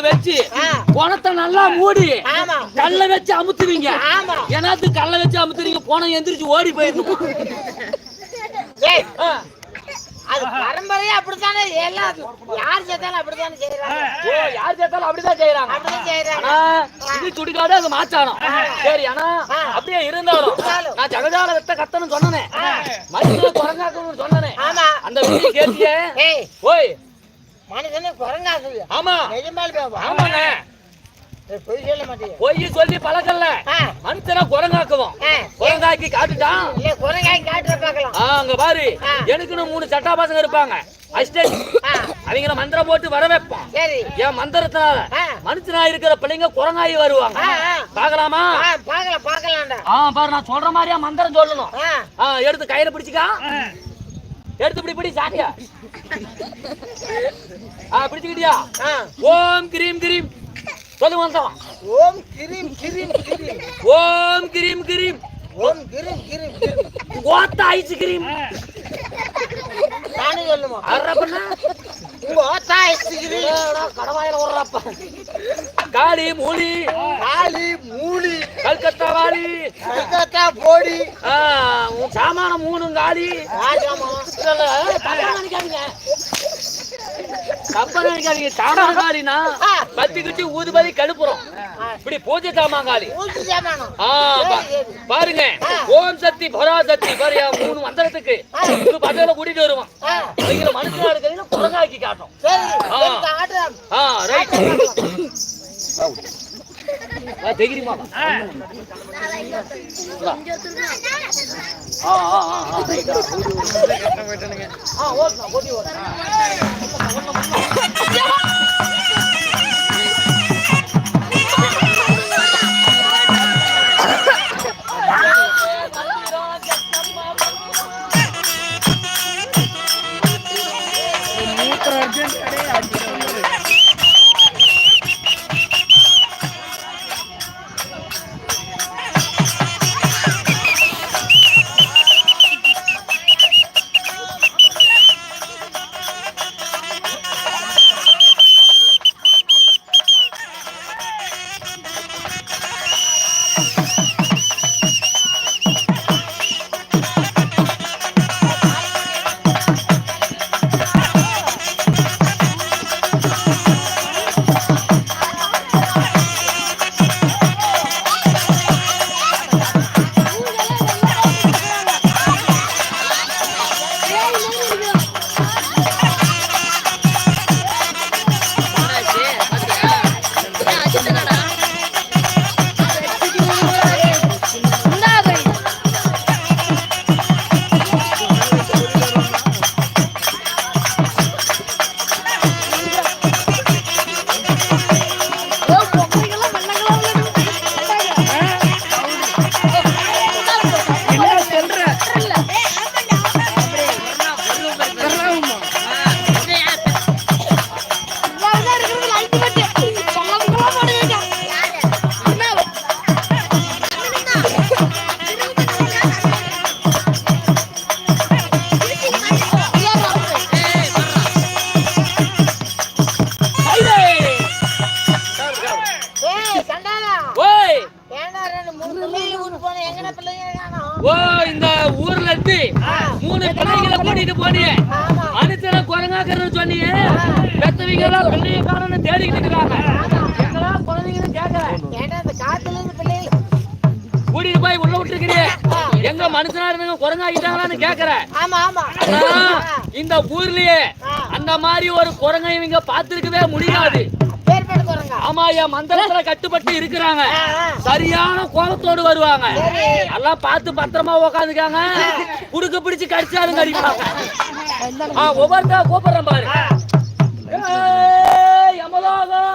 வச்சு பணத்தை நல்லா மூடி கல்ல வச்சு அமுத்துவீங்க. ஏன்னாத்து கல்ல வச்சு அமுத்துறீங்க, போன எந்திரிச்சு ஓடி போயிருக்கும். அது பரம்பரையா அப்படித்தானே, எல்லாம் யார் சேர்த்தாலும் அப்படித்தானே செய்யறாங்க. யார் சேர்த்தாலும் அப்படிதான் செய்யறாங்க. இது சுடுகாடு, அது மாச்சானம். சரி, ஆனா அப்படியே இருந்தாலும் நான் ஜகஜால வெத்த கத்தன்னு சொன்னேன், மனுஷனை குரங்காக்கணும்னு சொன்னேன். அந்த வீடியோ கேட்டியே? ஓய், மனுஷனே குரங்காக்குது? ஆமா, ஆமாங்க. பொய் சொல்லி பழக்கல, மனுஷனா குரங்காக்குவோம். குரங்காக்கி காட்டுட்டான், குரங்காக்கி காட்டுற பாக்கலாம். அங்க பாரு, எனக்குன்னு 3 சட்டா பசங்க இருப்பாங்க. அவங்கள மந்திரம் போட்டு வர வைப்போம். என் மந்திரத்தினால மனுஷனா இருக்கிற பிள்ளைங்க குரங்காயி வருவாங்க. பாக்கலாமா? பாரு, நான் சொல்ற மாதிரியா மந்திரம் சொல்லணும். எடுத்து கையில பிடிச்சிக்கா, எடுத்து பிடி சாட்டியா பிடிச்சுக்கிட்டியா? ஓம் கிரீம் கிரீம் சொல்லு வந்தோம். ஓம் கிரீம் கிரீம் கிரீம், ஓம் கிரீம் கிரீம், ஓம் கிரீம் கிரீம் கிரீம், ஓத்த ஐஸ்கிரீம். நானே சொல்லுமா? அரப்பனா ஓத்த ஐஸ்கிரீம் கடவாயில ஓடுறப்ப. காளி மூலி, காளி மூலி, கல்கத்தா வாலி, கல்கத்தா போடி, சாமான 3 காலி. நினைக்காதீங்க, சாமாங்காலினா பத்தி கிட்டி ஊதுபதி கழுப்புறோம். இப்படி பூஜை சாமாங்காலி. பாருங்க, ஓம் சக்தி பராசக்தி பாரியா 3 மந்திரத்துக்கு பதவியில கூட்டிட்டு வருவான். மனுஷனா இருக்கிறீங்க குரங்காக்கி காட்டும். தெரியுமா? இந்த ஊர்ல இருந்து 3 பிள்ளைகளை கூட்டிட்டு போனியே, மனுஷனை குரங்காக்குறன்னு சொன்னியே, பெத்தவங்க எல்லாம் பிள்ளைய காரணம் தேடிக்கிட்டு இருக்காங்க. எங்களா குழந்தைங்கன்னு கேட்கறேன். கூட்டிட்டு போய் உள்ள விட்டுருக்கிறீ, எங்க மனுஷனா இருந்தவங்க குரங்காக்கிட்டாங்களான்னு கேட்கறேன். இந்த ஊர்லயே அந்த மாதிரி ஒரு குரங்கை இவங்க பார்த்திருக்கவே முடியாது. ஆமா, என் மந்திரத்துல கட்டுப்பட்டு இருக்கிறாங்க. சரியான கோபத்தோடு வருவாங்க. எல்லாம் பார்த்து பத்திரமா உக்காந்துக்காங்க. குடுக்க பிடிச்சு கடிச்சாலும் கடிப்பாங்க. ஒவ்வொருத்தா கூப்பிடுறேன் பாரு. யமலோகம்